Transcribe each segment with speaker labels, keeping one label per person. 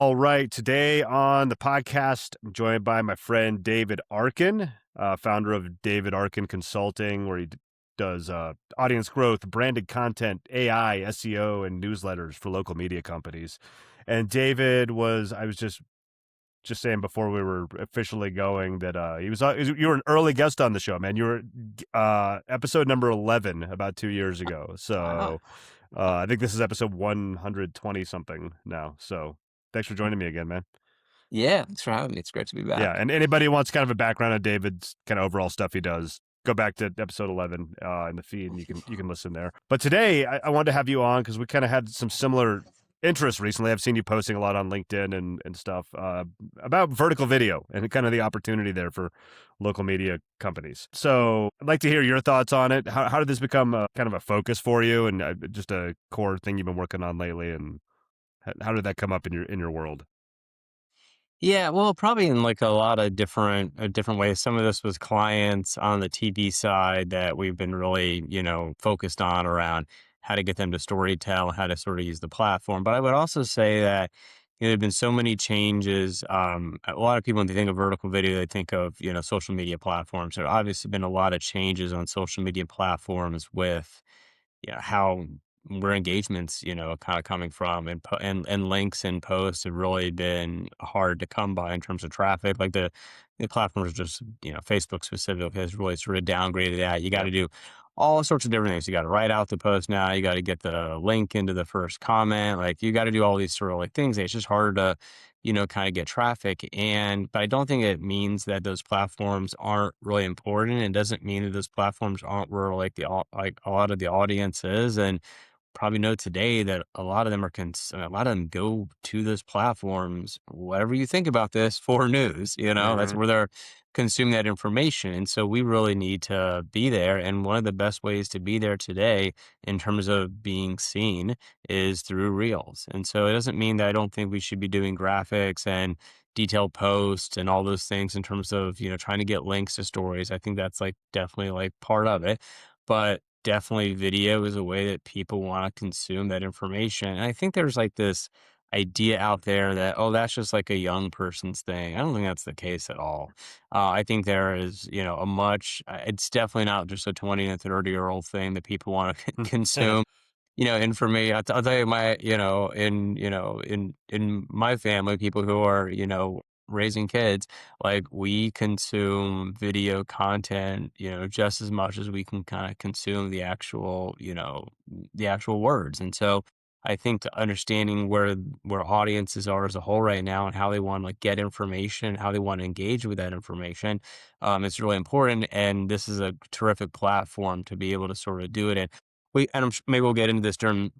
Speaker 1: All right. Today on the podcast, I'm joined by my friend David Arkin, founder of David Arkin Consulting, where he does audience growth, branded content, AI, SEO, and newsletters for local media companies. And David I was just saying before we were officially going that you were an early guest on the show, man. You were episode number 11 about 2 years ago.
Speaker 2: Wow.
Speaker 1: So I think this is episode 120 something now. So thanks for joining me again, man.
Speaker 2: Yeah, thanks for having me. It's great to be
Speaker 1: Yeah,
Speaker 2: back.
Speaker 1: and anybody who wants kind of a background on David's kind of overall stuff he does, go back to episode 11 in the feed, and you can listen there. But today, I wanted to have you on because we kind of had some similar interests recently. I've seen you posting a lot on LinkedIn and stuff about vertical video and kind of the opportunity there for local media companies. So I'd like to hear your thoughts on it. How did this become kind of a focus for you, and just a core thing you've been working on lately, and how did that come up in your world?
Speaker 2: Yeah, well, probably in like a lot of different ways. Some of this was clients on the TV side that we've been really, focused on around how to get them to storytell, how to sort of use the platform. But I would also say that there have been so many changes. A lot of people, when they think of vertical video, they think of social media platforms. There have obviously been a lot of changes on social media platforms with how where engagements, kind of coming from and links and posts have really been hard to come by in terms of traffic. Like the platforms just, Facebook specific has really sort of downgraded that. You got
Speaker 1: Yeah.
Speaker 2: to do all sorts of different things. You got to write out the post now. You got to get the link into the first comment. Like you got to do all these sort of like things. It's just hard to, kind of get traffic. But I don't think it means that those platforms aren't really important. It doesn't mean that those platforms aren't where like like a lot of the audience is. And probably know today that a lot of them a lot of them go to those platforms, whatever you think about this, for news. That's
Speaker 1: Hmm.
Speaker 2: where they're consuming that information. And so we really need to be there. And one of the best ways to be there today in terms of being seen is through reels. And so it doesn't mean that I don't think we should be doing graphics and detailed posts and all those things in terms of, trying to get links to stories. I think that's like definitely like part of it. But definitely video is a way that people want to consume that information. And I think there's like this idea out there that, oh, that's just like a young person's thing. I don't think that's the case at all. I think there is, it's definitely not just a 20 and 30-year-old thing that people want to consume. And for me, I'll tell you my, in my family, people who are, raising kids, like we consume video content, just as much as we can kind of consume the actual words. And so I think the understanding where audiences are as a whole right now and how they want to like get information, how they want to engage with that information, is really important. And this is a terrific platform to be able to sort of do it in. Maybe we'll get into this during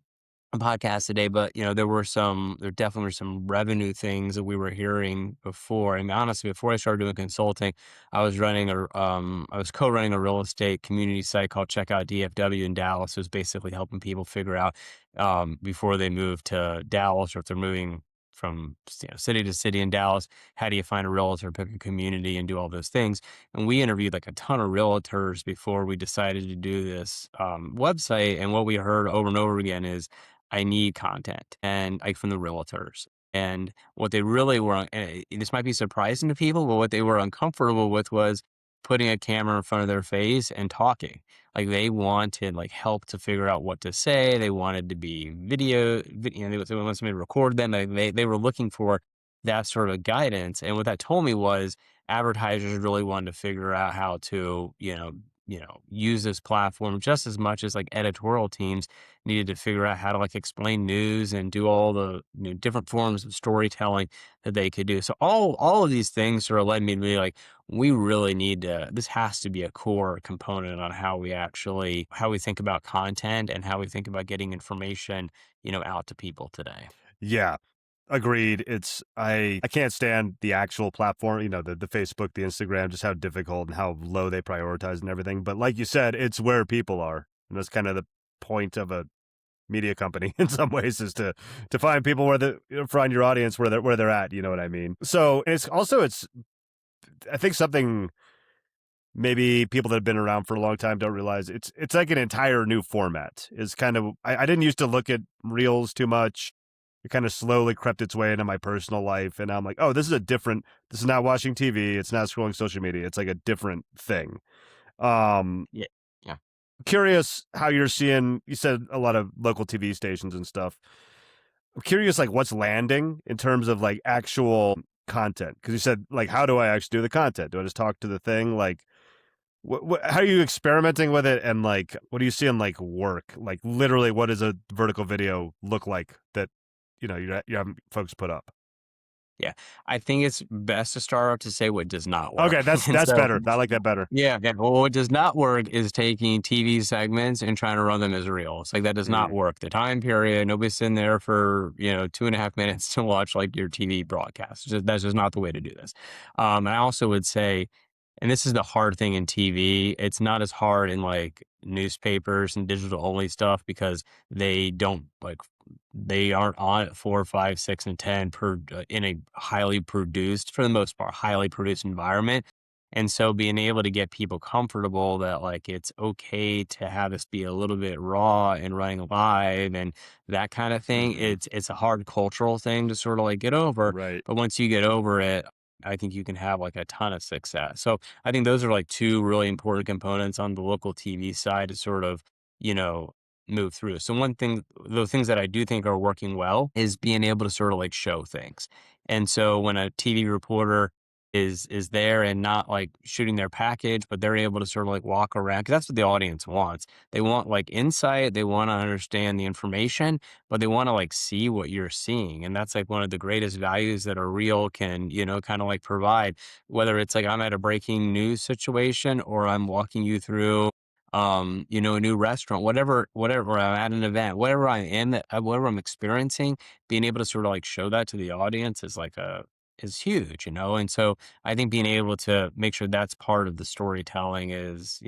Speaker 2: a podcast today, but there definitely were some revenue things that we were hearing before. And honestly, before I started doing consulting, I was co-running a real estate community site called Checkout DFW in Dallas. It was basically helping people figure out, before they move to Dallas, or if they're moving from city to city in Dallas, how do you find a realtor, pick a community, and do all those things. And we interviewed like a ton of realtors before we decided to do this website. And what we heard over and over again is, I need content, and like from the realtors. And what they really were, this might be surprising to people, but what they were uncomfortable with was putting a camera in front of their face and talking. Like they wanted like help to figure out what to say. They wanted to be they wanted somebody to record them. They were looking for that sort of guidance. And what that told me was advertisers really wanted to figure out how to, use this platform just as much as like editorial teams needed to figure out how to like explain news and do all the different forms of storytelling that they could do. So all of these things sort of led me to be like, we really need to. This has to be a core component on how we think about content and how we think about getting information, out to people today.
Speaker 1: Yeah, agreed. I can't stand the actual platform, the Facebook, the Instagram, just how difficult and how low they prioritize and everything. But like you said, it's where people are. And that's kind of the point of a media company in some ways, is to find people find your audience where they're at, you know what I mean? So it's I think something maybe people that have been around for a long time don't realize it's like an entire new format. Is kind of I didn't used to look at reels too much. it kind of slowly crept its way into my personal life. And I'm like, oh, this is not watching TV. It's not scrolling social media. It's like a different thing. Um,
Speaker 2: Yeah. Yeah.
Speaker 1: Curious how you're seeing, you said a lot of local TV stations and stuff. I'm curious, like, what's landing in terms of like actual content. Cause you said, like, how do I actually do the content? Do I just talk to the thing? Like, how are you experimenting with it, and like what do you see in like work, like literally what does a vertical video look like that you have folks put up?
Speaker 2: Yeah. I think it's best to start off to say what does not work.
Speaker 1: Okay, that's
Speaker 2: And
Speaker 1: that's
Speaker 2: so
Speaker 1: better. I like that better.
Speaker 2: yeah, yeah. Well, what does not work is taking TV segments and trying to run them as reels. Like that does not
Speaker 1: Mm,
Speaker 2: work. The time period, nobody's sitting there for 2.5 minutes to watch like your TV broadcast. That's just not the way to do this. And I also would say, and this is the hard thing in TV. It's not as hard in like newspapers and digital only stuff because they don't like they aren't on at 4, 5, 6, and 10 per in a highly produced, for the most part, highly produced environment. And so being able to get people comfortable that like it's okay to have this be a little bit raw and running live and that kind of thing,
Speaker 1: hmm
Speaker 2: it's a hard cultural thing to sort of like get over.
Speaker 1: right.
Speaker 2: But once you get over it, I think you can have like a ton of success. So I think those are like two really important components on the local TV side to sort of, you know, move through. So one thing, the things that I do think are working well is being able to sort of like show things. And so when a TV reporter is there and not like shooting their package, but they're able to sort of like walk around because that's what the audience wants. They want like insight, they want to understand the information, but they want to like see what you're seeing. And that's like one of the greatest values that a reel can, kind of like provide, whether it's like I'm at a breaking news situation or I'm walking you through a new restaurant, whatever I'm at an event, whatever I am, whatever I'm experiencing, being able to sort of like show that to the audience is huge. And so I think being able to make sure that's part of the storytelling is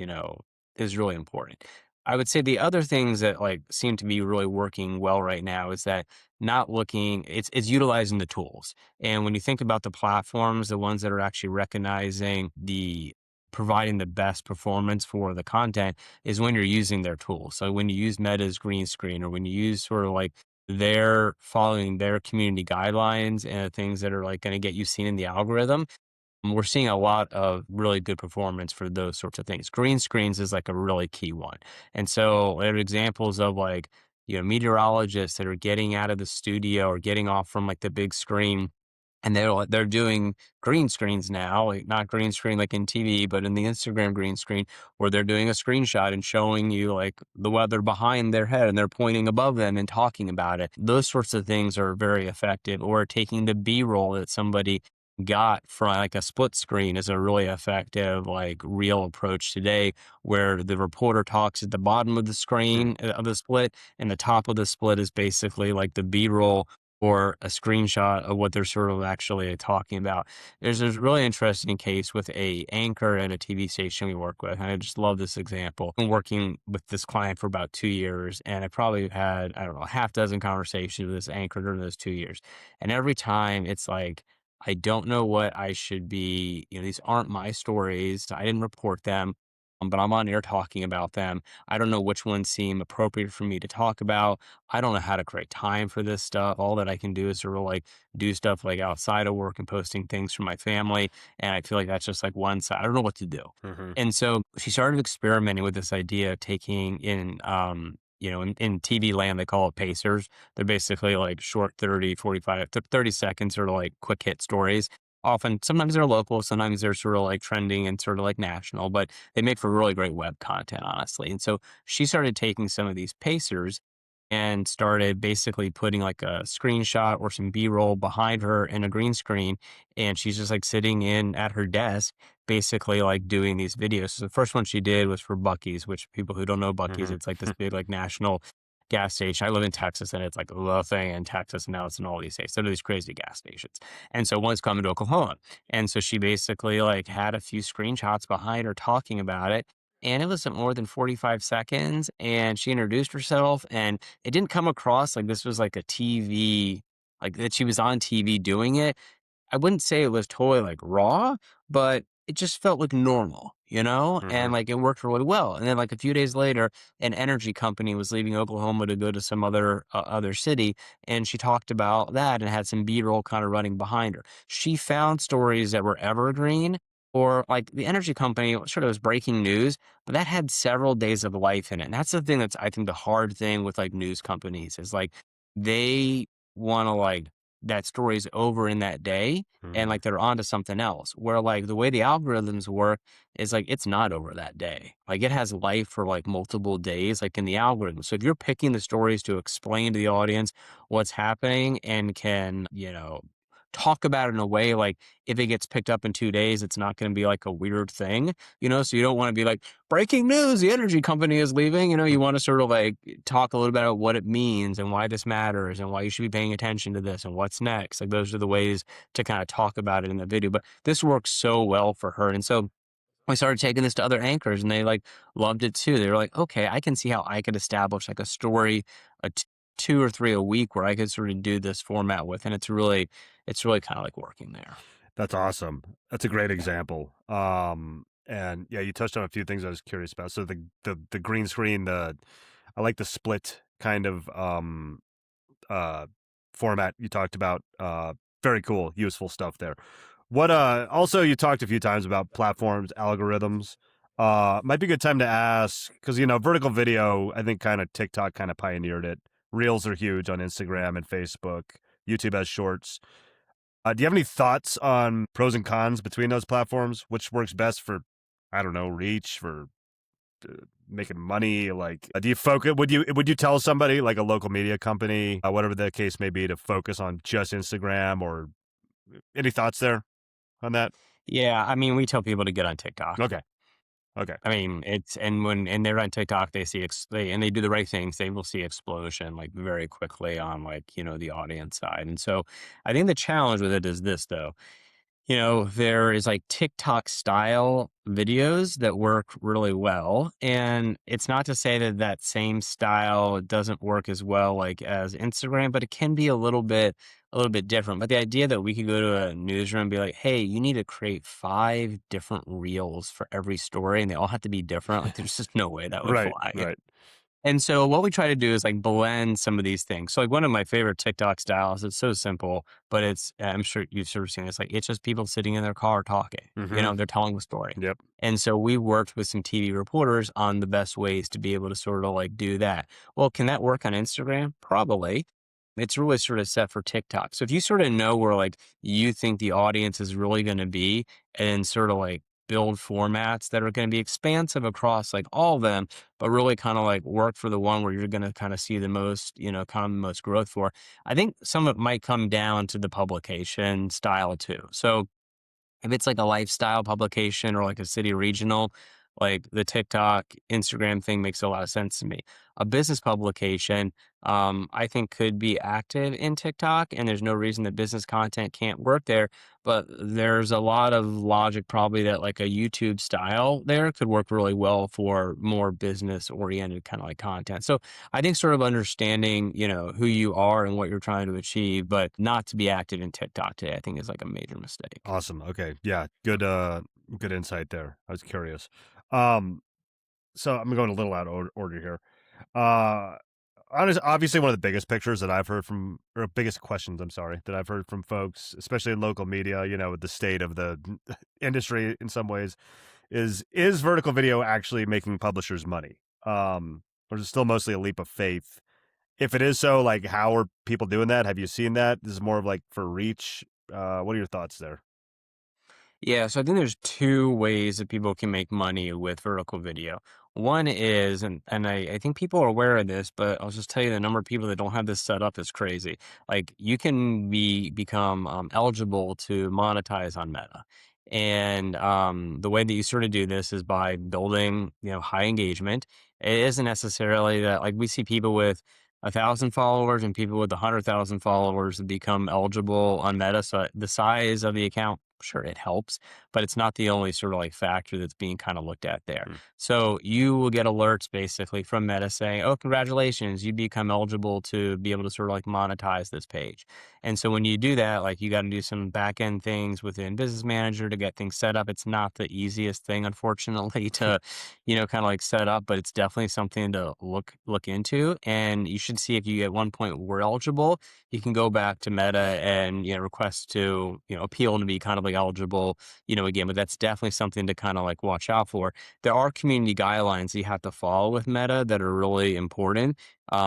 Speaker 2: really important. I would say the other things that like seem to be really working well right now is that not looking it's utilizing the tools. And when you think about the platforms, the ones that are actually recognizing the providing the best performance for the content is when you're using their tools. So when you use Meta's green screen or when you use sort of like they're following their community guidelines and things that are like going to get you seen in the algorithm, we're seeing a lot of really good performance for those sorts of things. Green screens is like a really key one. And so there are examples of like, meteorologists that are getting out of the studio or getting off from like the big screen and they're doing green screens now, like not green screen like in TV, but in the Instagram green screen, where they're doing a screenshot and showing you like the weather behind their head and they're pointing above them and talking about it. Those sorts of things are very effective. Or taking the B-roll that somebody got from like a split screen is a really effective like real approach today, where the reporter talks at the bottom of the
Speaker 1: Hmm.
Speaker 2: screen of the split and the top of the split is basically like the B-roll or a screenshot of what they're sort of actually talking about. There's a really interesting case with a anchor at a TV station we work with, and I just love this example. I've been working with this client for about 2 years, and I probably had, I don't know, a half dozen conversations with this anchor during those 2 years. And every time it's like, I don't know what I should be, these aren't my stories. I didn't report them, but I'm on air talking about them. I don't know which ones seem appropriate for me to talk about. I don't know how to create time for this stuff. All that I can do is sort of like do stuff like outside of work and posting things for my family. And I feel like that's just like one side. I don't know what to do.
Speaker 1: hmm
Speaker 2: And so she started experimenting with this idea of taking in TV land, they call it pacers. They're basically like short 30, 45, 30 seconds sort of like quick hit stories. Often, sometimes they're local, sometimes they're sort of like trending and sort of like national, but they make for really great web content, honestly. And so she started taking some of these pacers and started basically putting like a screenshot or some B-roll behind her in a green screen. And she's just like sitting in at her desk, basically like doing these videos. So the first one she did was for Bucky's, which people who don't know Bucky's,
Speaker 1: hmm
Speaker 2: it's like this big like national gas station. I live in Texas and it's like the thing in Texas and now it's in all these states. So there are these crazy gas stations. And so one's coming to Oklahoma. And so she basically like had a few screenshots behind her talking about it. And it wasn't more than 45 seconds. And she introduced herself and it didn't come across like this was like a TV, like that she was on TV doing it. I wouldn't say it was totally like raw, but it just felt like normal. and
Speaker 1: Mhm.
Speaker 2: like it worked really well. And then like a few days later, an energy company was leaving Oklahoma to go to some other city, and she talked about that and had some B-roll kind of running behind her. She found stories that were evergreen, or like the energy company sort of was breaking news, but that had several days of life in it. And that's the thing that's, I think, the hard thing with like news companies is like they want to like that story's over in that day, and
Speaker 1: Mhm.
Speaker 2: like they're onto something else. Where like the way the algorithms work is like it's not over that day. Like it has life for like multiple days, like in the algorithm. So if you're picking the stories to explain to the audience what's happening and can, talk about it in a way like if it gets picked up in 2 days, it's not going to be like a weird thing, so you don't want to be like, breaking news, the energy company is leaving. You want to sort of like talk a little bit about what it means and why this matters and why you should be paying attention to this and what's next. Like those are the ways to kind of talk about it in the video. But this works so well for her. And so we started taking this to other anchors and they like loved it too. They were like, okay, I can see how I could establish like a story, a 2 or 3 a week where I could sort of do this format with. And it's really kind of like working there.
Speaker 1: That's awesome. That's a great example. And yeah, you touched on a few things I was curious about. So the green screen, I like the split kind of uh format you talked about. Very cool, useful stuff there. What also you talked a few times about platforms, algorithms. Might be a good time to ask because vertical video, I think kind of TikTok kind of pioneered it. Reels are huge on Instagram and Facebook. YouTube has shorts. Do you have any thoughts on pros and cons between those platforms? Which works best for, I don't know, reach for making money? Like, do you focus? Would you tell somebody like a local media company, whatever the case may be, to focus on just Instagram? Or any thoughts there on that?
Speaker 2: Yeah. I mean, we tell people to get on TikTok.
Speaker 1: Okay, okay.
Speaker 2: I mean, it's and they're on TikTok, they see they do the right things, they will see explosion like very quickly on like, the audience side. And so I think the challenge with it is this though. There is like TikTok style videos that work really well. And it's not to say that that same style doesn't work as well like as Instagram, but it can be a little bit different. But the idea that we could go to a newsroom and be like, hey, you need to create 5 different reels for every story and they all have to be different. Like there's just no way that would
Speaker 1: Right,
Speaker 2: fly.
Speaker 1: right.
Speaker 2: And so what we try to do is like blend some of these things. So like one of my favorite TikTok styles, it's so simple, but I'm sure you've sort of seen it. It's like it's just people sitting in their car talking.
Speaker 1: Mm-hmm.
Speaker 2: They're telling the story.
Speaker 1: Yep.
Speaker 2: And so we worked with some TV reporters on the best ways to be able to sort of like do that. Well, can that work on Instagram? Probably. It's really sort of set for TikTok. So if you sort of know where like you think the audience is really going to be and sort of like build formats that are going to be expansive across like all of them, but really kind of like work for the one where you're going to kind of see the most, kind of the most growth for. I think some of it might come down to the publication style too. So if it's like a lifestyle publication or like a city regional, like the TikTok, Instagram thing makes a lot of sense to me. A business publication, I think could be active in TikTok, and there's no reason that business content can't work there. But there's a lot of logic probably that like a YouTube style there could work really well for more business oriented kind of like content. So I think sort of understanding, who you are and what you're trying to achieve, but not to be active in TikTok today, I think is like a major mistake.
Speaker 1: Awesome. Okay. Yeah. Good insight there. I was curious. Um, so I'm going a little out of order here. Uh, Obviously, one of the biggest pictures that I've heard from, or biggest questions, I'm sorry, that I've heard from folks, especially in local media, with the state of the industry in some ways, is vertical video actually making publishers money? Or is it still mostly a leap of faith? If it is so, like, how are people doing that? Have you seen that? This is more of like for reach. What are your thoughts there?
Speaker 2: Yeah, so I think there's 2 ways that people can make money with vertical video. One is, and I think people are aware of this, but I'll just tell you the number of people that don't have this set up is crazy. Like you can become eligible to monetize on Meta. And the way that you sort of do this is by building, high engagement. It isn't necessarily that like we see people with 1,000 followers and people with 100,000 followers that become eligible on Meta. So the size of the account publisher, it helps, but it's not the only sort of like factor that's being kind of looked at there.
Speaker 1: Hmm.
Speaker 2: So you will get alerts basically from Meta saying, oh, congratulations, you become eligible to be able to sort of like monetize this page. And so when you do that, like you got to do some back end things within Business Manager to get things set up. It's not the easiest thing, unfortunately, to, kind of like set up, but it's definitely something to look into. And you should see if you at one point were eligible, you can go back to Meta and request to appeal to be kind of like eligible, again. But that's definitely something to kind of like watch out for. There are community guidelines you have to follow with Meta that are really important.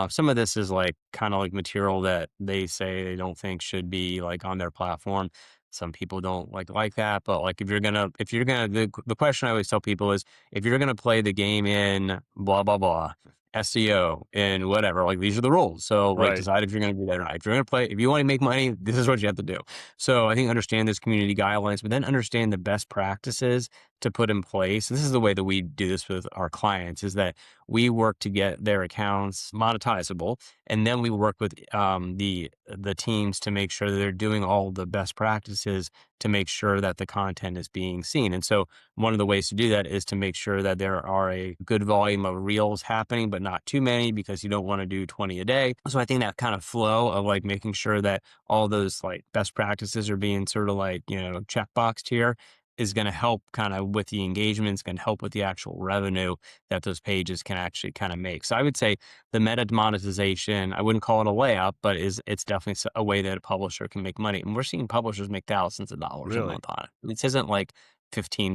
Speaker 2: Some of this is like kind of like material that they say they don't think should be like on their platform. Some people don't like that, but like if you're gonna the question I always tell people is if you're gonna play the game in blah blah blah SEO and whatever, like these are the rules. So like
Speaker 1: Right.
Speaker 2: decide if you're gonna do that or not. If you're gonna play, if you want to make money, this is what you have to do. So I think understand those community guidelines, but then understand the best practices to put in place. This is the way that we do this with our clients is that we work to get their accounts monetizable, and then we work with the teams to make sure that they're doing all the best practices to make sure that the content is being seen. And so one of the ways to do that is to make sure that there are a good volume of reels happening, but not too many because you don't want to do 20 a day. So I think that kind of flow of like making sure that all those like best practices are being sort of like, checkboxed here is going to help kind of with the engagement. It's going to help with the actual revenue that those pages can actually kind of make. So I would say the meta monetization, I wouldn't call it a layup, but it's definitely a way that a publisher can make money. And we're seeing publishers make thousands of dollars a
Speaker 1: Really?
Speaker 2: month on it. This isn't like $15.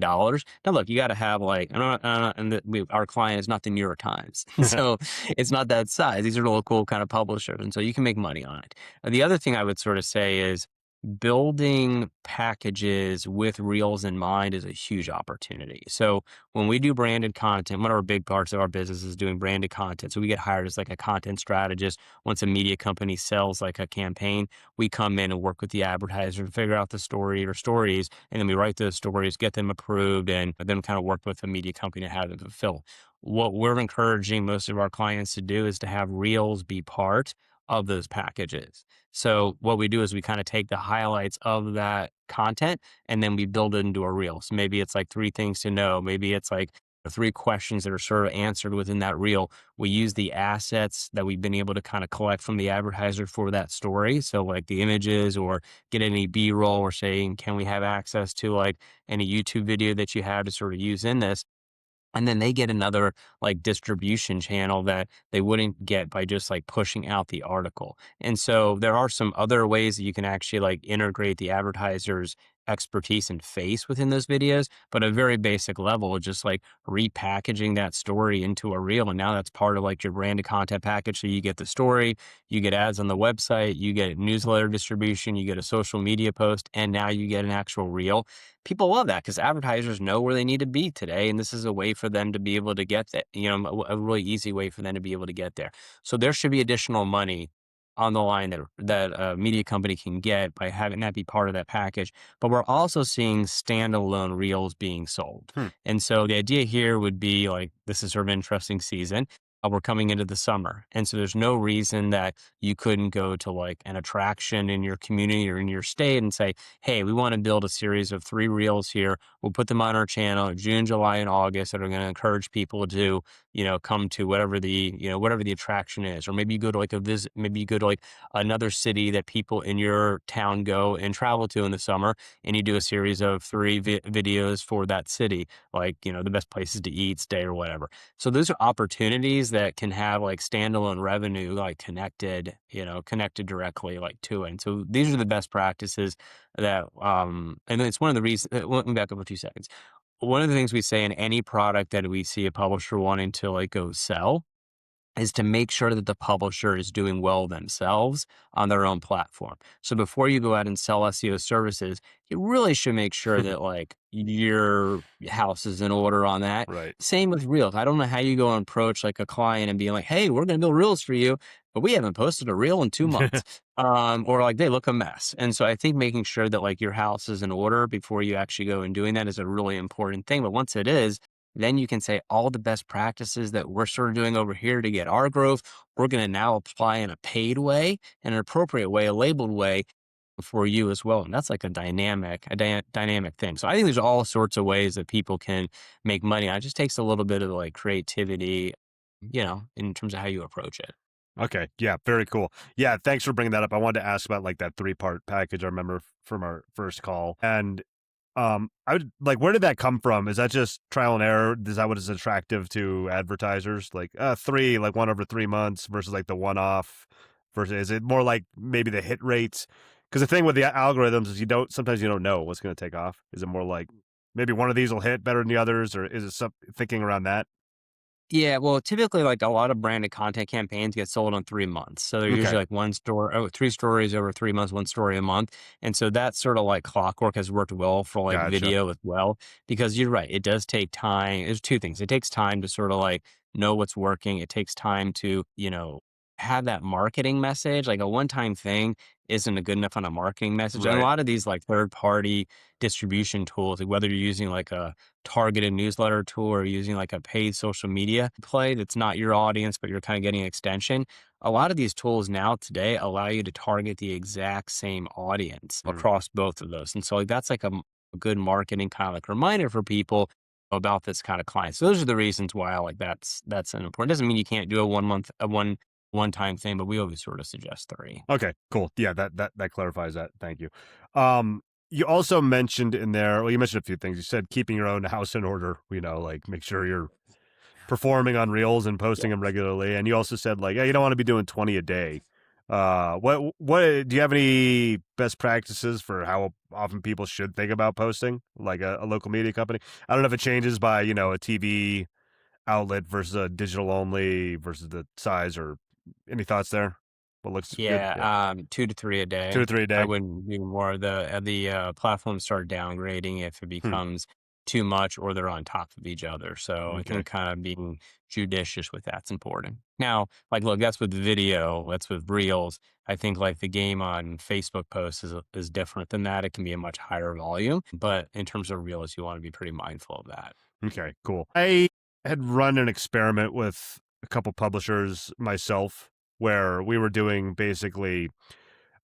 Speaker 2: Now, look, you got to have like, our client is not the New York Times. So it's not that size. These are local kind of publishers. And so you can make money on it. The other thing I would sort of say is building packages with reels in mind is a huge opportunity. So when we do branded content, one of our big parts of our business is doing branded content. So we get hired as like a content strategist. Once a media company sells like a campaign, we come in and work with the advertiser to figure out the story or stories. And then we write those stories, get them approved, and then kind of work with the media company to have them fulfill. What we're encouraging most of our clients to do is to have reels be part of those packages. So what we do is we kind of take the highlights of that content and then we build it into a reel. So maybe it's like three things to know. Maybe it's like three questions that are sort of answered within that reel. We use the assets that we've been able to kind of collect from the advertiser for that story. So like the images or get any B-roll or saying, can we have access to like any YouTube video that you have to sort of use in this? And then they get another like distribution channel that they wouldn't get by just like pushing out the article. And so there are some other ways that you can actually like integrate the advertiser's expertise and face within those videos, but a very basic level, just like repackaging that story into a reel. And now that's part of like your branded content package. So you get the story, you get ads on the website, you get newsletter distribution, you get a social media post, and now you get an actual reel. People love that because advertisers know where they need to be today. And this is a way for them to be able to get that, a really easy way for them to be able to get there. So there should be additional money on the line that a media company can get by having that be part of that package. But we're also seeing standalone reels being sold.
Speaker 1: Hmm.
Speaker 2: And so the idea here would be like, this is sort of an interesting season. We're coming into the summer. And so there's no reason that you couldn't go to like an attraction in your community or in your state and say, hey, we want to build a series of 3 reels here. We'll put them on our channel June, July, and August that are going to encourage people to, come to whatever the attraction is. Or maybe you go to like a visit, maybe you go to like another city that people in your town go and travel to in the summer, and you do a series of 3 videos for that city, like, the best places to eat, stay, or whatever. So those are opportunities that can have like standalone revenue, like connected directly like to it. And so these are the best practices that, and it's one of the reasons, let me back up a few seconds. One of the things we say in any product that we see a publisher wanting to like go sell is to make sure that the publisher is doing well themselves on their own platform. So before you go out and sell SEO services, you really should make sure that like your house is in order on that.
Speaker 1: Right.
Speaker 2: Same with Reels. I don't know how you go and approach like a client and be like, hey, we're going to build Reels for you, but we haven't posted a Reel in 2 months. Or like they look a mess. And so I think making sure that like your house is in order before you actually go and doing that is a really important thing. But once it is, then you can say all the best practices that we're sort of doing over here to get our growth, we're going to now apply in a paid way, in an appropriate way, a labeled way for you as well. And that's like dynamic thing. So I think there's all sorts of ways that people can make money. It just takes a little bit of like creativity, in terms of how you approach it.
Speaker 1: Okay. Yeah. Very cool. Yeah. Thanks for bringing that up. I wanted to ask about like that three-part package I remember from our first call. And I would like, where did that come from? Is that just trial and error? Is that what is attractive to advertisers? Like, three, like one over 3 months versus like the one off versus, is it more like maybe the hit rates? Because the thing with the algorithms is sometimes you don't know what's going to take off. Is it more like maybe one of these will hit better than the others, or is it some thinking around that?
Speaker 2: Yeah, well, typically, like a lot of branded content campaigns get sold on 3 months. So they're
Speaker 1: Okay.
Speaker 2: usually like three stories over 3 months, one story a month. And so that sort of like clockwork has worked well for like
Speaker 1: Gotcha.
Speaker 2: video as well, because you're right. It does take time. There's two things. It takes time to sort of like know what's working. It takes time to, have that marketing message. Like a one time thing isn't a good enough on a marketing message. And a
Speaker 1: Right.
Speaker 2: lot of these like third party distribution tools, like whether you're using like a targeted newsletter tool or using like a paid social media play that's not your audience, but you're kind of getting an extension. A lot of these tools now today allow you to target the exact same audience
Speaker 1: Mm.
Speaker 2: across both of those. And so like that's like a good marketing kind of like reminder for people about this kind of client. So those are the reasons why I like that's an important. Doesn't mean you can't do a 1 month a one time thing, but we always sort of suggest three.
Speaker 1: Okay, cool. Yeah, that clarifies that. Thank you. You also mentioned in there, well, you mentioned a few things. You said keeping your own house in order, like make sure you're performing on reels and posting them regularly. And you also said like, yeah, you don't want to be doing 20 a day. What do you have any best practices for how often people should think about posting like a local media company? I don't know if it changes by, a TV outlet versus a digital only versus the size, or any thoughts there? What looks good? Yeah.
Speaker 2: Yeah, 2 to 3 a
Speaker 1: Two
Speaker 2: day.
Speaker 1: or three a
Speaker 2: I
Speaker 1: day.
Speaker 2: wouldn't do more. The platforms start downgrading if it
Speaker 1: Hmm.
Speaker 2: becomes too much or they're on top of each other. So I
Speaker 1: Okay.
Speaker 2: think kind of being judicious with that's important. Now, like, look, that's with video, that's with reels. I think like the game on Facebook posts is different than that. It can be a much higher volume, but in terms of reels, you want to be pretty mindful of that.
Speaker 1: Okay, cool. I had run an experiment with a couple publishers myself where we were doing basically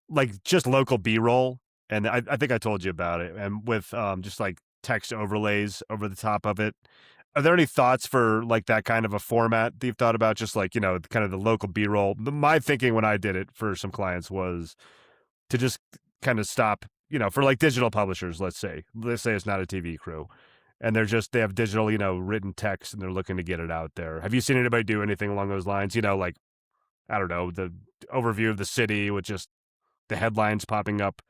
Speaker 1: like just local B-roll. And I think I told you about it. And with just like text overlays over the top of it. Are there any thoughts for like that kind of a format that you've thought about? Just like, kind of the local B-roll. My thinking when I did it for some clients was to just kind of stop, for like digital publishers, let's say it's not a TV crew and they have digital, written text and they're looking to get it out there. Have you seen anybody do anything along those lines? Like, I don't know, the overview of the city with just the headlines popping up,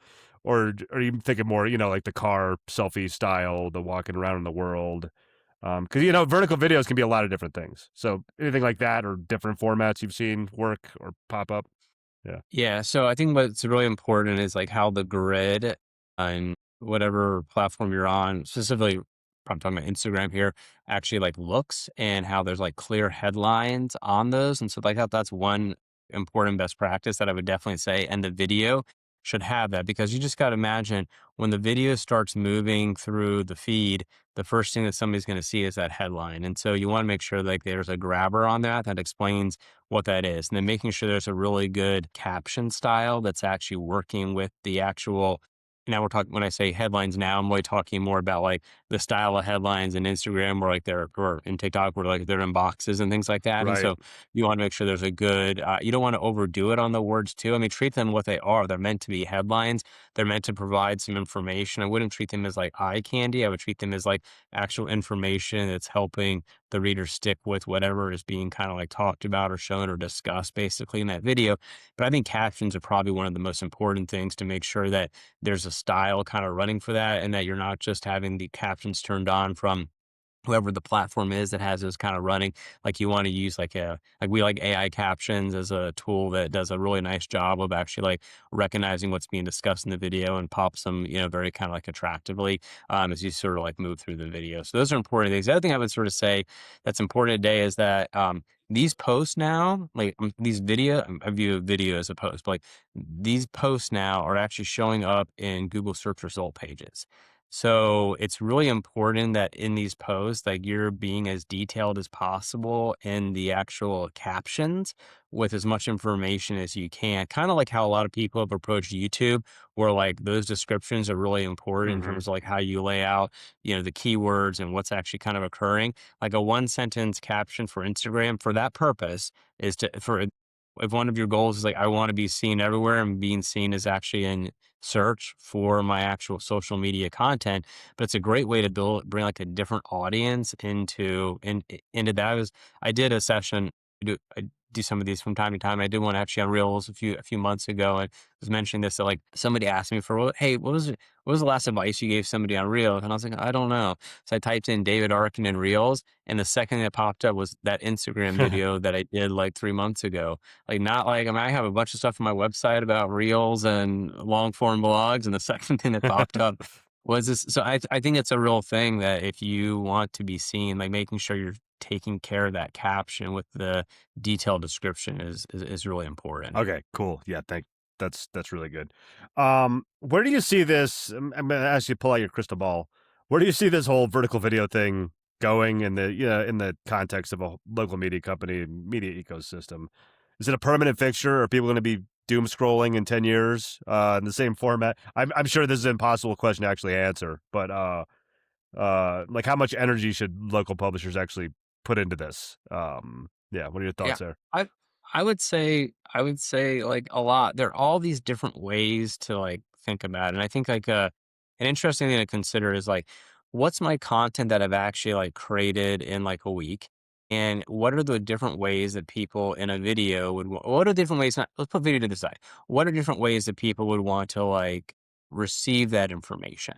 Speaker 1: or are you thinking more, like the car selfie style, the walking around in the world? Because, vertical videos can be a lot of different things. So anything like that or different formats you've seen work or pop up? Yeah.
Speaker 2: Yeah, so I think what's really important is like how the grid on whatever platform you're on, specifically, I'm talking about Instagram here, actually like looks and how there's like clear headlines on those. And so like that's one important best practice that I would definitely say. And the video should have that because you just got to imagine when the video starts moving through the feed, the first thing that somebody's going to see is that headline. And so you want to make sure like there's a grabber on that explains what that is. And then making sure there's a really good caption style that's actually working with the actual. Now we're talking, when I say headlines now, I'm really talking more about like the style of headlines in Instagram where like or in TikTok where like they're in boxes and things like that. And
Speaker 1: Right.
Speaker 2: so you want to make sure there's a good, you don't want to overdo it on the words too. I mean, treat them what they are. They're meant to be headlines. They're meant to provide some information. I wouldn't treat them as like eye candy. I would treat them as like actual information that's helping the reader stick with whatever is being kind of like talked about or shown or discussed basically in that video. But I think captions are probably one of the most important things to make sure that there's a style kind of running for that and that you're not just having the captions turned on from whoever the platform is that has those kind of running. Like you want to use like we like AI captions as a tool that does a really nice job of actually like recognizing what's being discussed in the video and pops them, very kind of like attractively as you sort of like move through the video. So those are important things. The other thing I would sort of say that's important today is that these posts now, like these video, I view video as a post, but like these posts now are actually showing up in Google search result pages. So it's really important that in these posts, like you're being as detailed as possible in the actual captions with as much information as you can. Kind of like how a lot of people have approached YouTube, where like those descriptions are really important in
Speaker 1: Hmm.
Speaker 2: terms of like how you lay out, the keywords and what's actually kind of occurring. Like a one sentence caption for Instagram for that purpose is to, for if one of your goals is like, I want to be seen everywhere, and being seen is actually in search for my actual social media content, but it's a great way to bring like a different audience into that. I did a session. I do some of these from time to time. I did one actually on Reels a few months ago, and was mentioning this that like somebody asked me for, well, hey, what was the last advice you gave somebody on Reels? And I was like, I don't know. So I typed in David Arkin and Reels, and the second thing that popped up was that Instagram video that I did like 3 months ago. Like, not like, I mean, I have a bunch of stuff on my website about reels and long form blogs, and the second thing that popped up was this. So I think it's a real thing that if you want to be seen, like making sure you're taking care of that caption with the detailed description is really important.
Speaker 1: Okay, cool. Yeah, that's really good. Where do you see this? I'm gonna ask you to pull out your crystal ball. Where do you see this whole vertical video thing going in the in the context of a local media company and media ecosystem? Is it a permanent fixture? Are people going to be doom scrolling in 10 years in the same format? I'm sure this is an impossible question to actually answer, but like how much energy should local publishers actually put into this? Yeah, what are your
Speaker 2: Yeah.
Speaker 1: thoughts there?
Speaker 2: I I would say like a lot. There are all these different ways to like think about it. And I think like an interesting thing to consider is like what's my content that I've actually like created in like a week? And what are the different ways that people in a video what are different ways, not, let's put video to the side. What are different ways that people would want to like receive that information?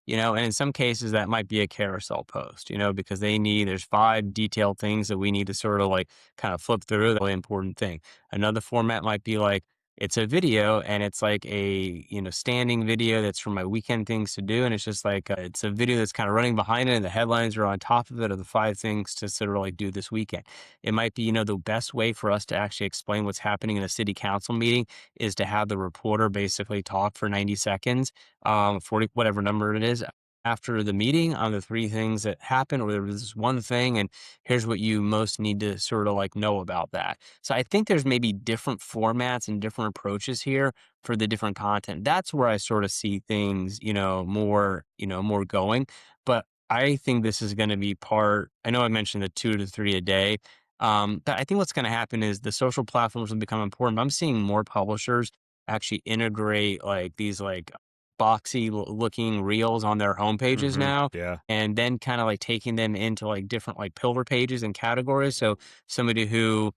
Speaker 2: And in some cases that might be a carousel post, because there's five detailed things that we need to sort of like kind of flip through. That's a really important thing. Another format might be like it's a video and it's like a standing video that's for my weekend things to do, and it's just like it's a video that's kind of running behind it, and the headlines are on top of it of the five things to sort of like do this weekend. It might be the best way for us to actually explain what's happening in a city council meeting is to have the reporter basically talk for 90 seconds, 40 whatever number it is, after the meeting on the three things that happened, or there was this one thing, and here's what you most need to sort of like know about that. So I think there's maybe different formats and different approaches here for the different content. That's where I sort of see things, more going. But I think this is going to be part, I know I mentioned the 2 to 3 a day. But I think what's going to happen is the social platforms will become important. But I'm seeing more publishers actually integrate like these like boxy looking reels on their homepages
Speaker 1: Hmm.
Speaker 2: now,
Speaker 1: Yeah.
Speaker 2: and then kind of like taking them into like different like pillar pages and categories. So somebody who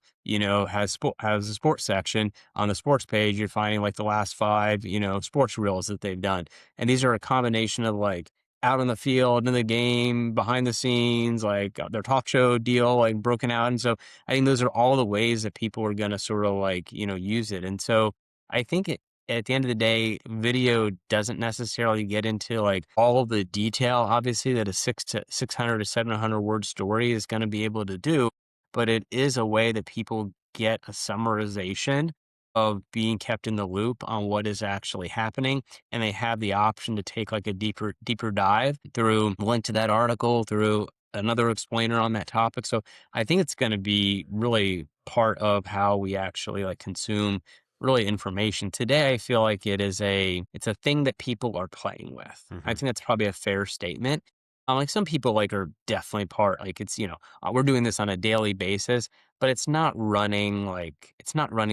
Speaker 2: has a sports section on the sports page, you're finding like the last five sports reels that they've done, and these are a combination of like out on the field, in the game, behind the scenes, like their talk show deal, like broken out. And so I think those are all the ways that people are going to sort of like use it. And so I think at the end of the day, video doesn't necessarily get into like all the detail, obviously, that a 600 to 700 word story is going to be able to do, but it is a way that people get a summarization of being kept in the loop on what is actually happening, and they have the option to take like a deeper dive through a link to that article, through another explainer on that topic. So I think it's going to be really part of how we actually like consume really information. Today, I feel like it's a thing that people are playing with. I
Speaker 1: Hmm.
Speaker 2: think that's probably a fair statement. Like some people like are definitely part, like we're doing this on a daily basis, but it's not running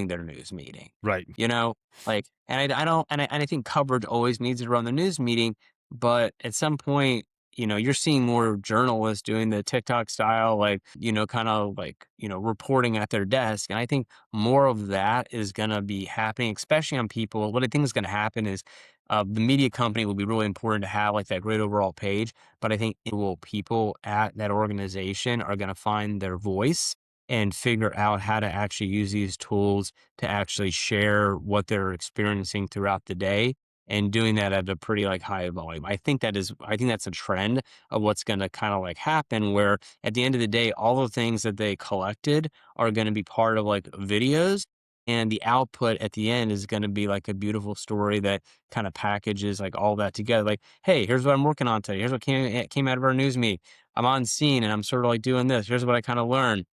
Speaker 2: their news meeting,
Speaker 1: Right.
Speaker 2: you know, like, and I don't, and I think coverage always needs to run the news meeting, but at some point, you're seeing more journalists doing the TikTok style, like, kind of like, reporting at their desk. And I think more of that is going to be happening, especially on people. What I think is going to happen is the media company will be really important to have like that great overall page. But I think people at that organization are going to find their voice and figure out how to actually use these tools to actually share what they're experiencing throughout the day, and doing that at a pretty like high volume. I think that's a trend of what's going to kind of like happen, where at the end of the day, all the things that they collected are going to be part of like videos. and the output at the end is going to be like a beautiful story that kind of packages like all that together. Like, hey, here's what I'm working on today. Here's what came out of our news meet. I'm on scene and I'm sort of like doing this. Here's what I kind of learned.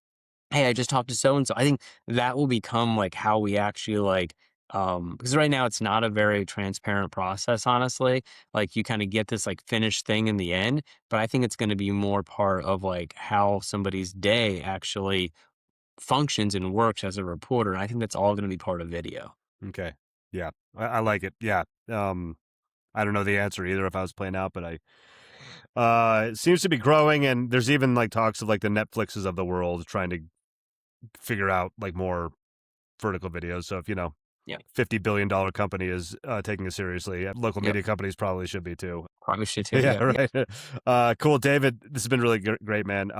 Speaker 2: Hey, I just talked to so and so. I think that will become like how we actually like, because right now it's not a very transparent process, honestly. Like you kind of get this like finished thing in the end, but I think it's going to be more part of like how somebody's day actually functions and works as a reporter. And I think that's all going to be part of video.
Speaker 1: Okay. Yeah. I like it. Yeah. I don't know the answer either if I was playing out, but it seems to be growing, and there's even like talks of like the Netflixes of the world trying to figure out like more vertical videos. So if
Speaker 2: Yeah.
Speaker 1: $50 billion company is taking it seriously, local
Speaker 2: Yep.
Speaker 1: media companies probably should be too.
Speaker 2: Probably should too.
Speaker 1: Yeah,
Speaker 2: Yeah. Yeah.
Speaker 1: right. Cool, David. This has been really great, man.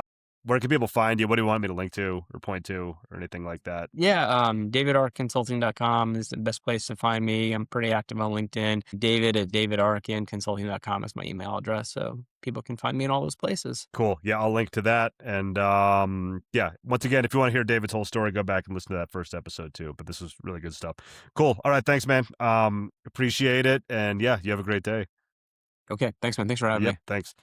Speaker 1: Where can people find you? What do you want me to link to or point to or anything like that?
Speaker 2: Yeah, davidarconsulting.com is the best place to find me. I'm pretty active on LinkedIn. David at davidarkinconsulting.com is my email address, so people can find me in all those places.
Speaker 1: Cool. Yeah, I'll link to that. And yeah, once again, if you want to hear David's whole story, go back and listen to that first episode too. But this was really good stuff. Cool. All right. Thanks, man. Appreciate it. And yeah, you have a great day.
Speaker 2: Okay, thanks, man. Thanks for having
Speaker 1: Yep.
Speaker 2: me.
Speaker 1: Thanks.